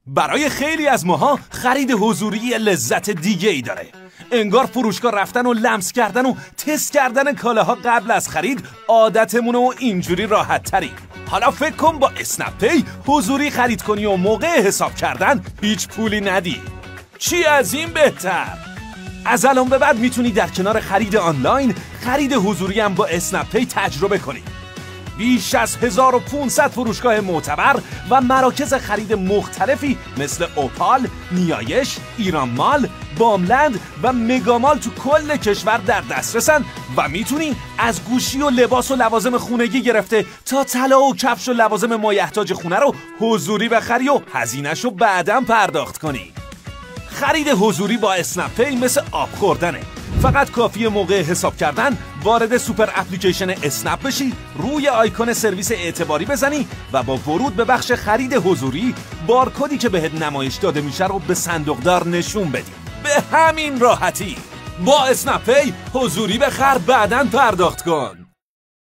برای خیلی از ماها خرید حضوری لذت دیگه ای داره. انگار فروشگاه رفتن و لمس کردن و تست کردن کالاها قبل از خرید عادتمونه و اینجوری راحت تری. حالا فکر کن با اسنپ پی حضوری خرید کنی و موقع حساب کردن هیچ پولی ندی. چی از این بهتر؟ از الان به بعد میتونی در کنار خرید آنلاین خرید حضوری هم با اسنپ پی تجربه کنی. بیش از 1500 فروشگاه معتبر و مراکز خرید مختلفی مثل اوپال، نیایش، ایران مال، باملند و مگامال تو کل کشور در دسترسن و میتونی از گوشی و لباس و لوازم خونگی گرفته تا طلا و کفش و لوازم مایحتاج خونه رو حضوری بخری و هزینه‌شو بعداً پرداخت کنی. خرید حضوری با اسنپ پی مثل آب خوردنه. فقط کافیه موقع حساب کردن وارد سوپر اپلیکیشن اسنپ بشی، روی آیکون سرویس اعتباری بزنی و با ورود به بخش خرید حضوری بارکدی که بهت نمایش داده میشه رو به صندوقدار نشون بدی. به همین راحتی با اسنپ پی حضوری بخر بعداً پرداخت کن.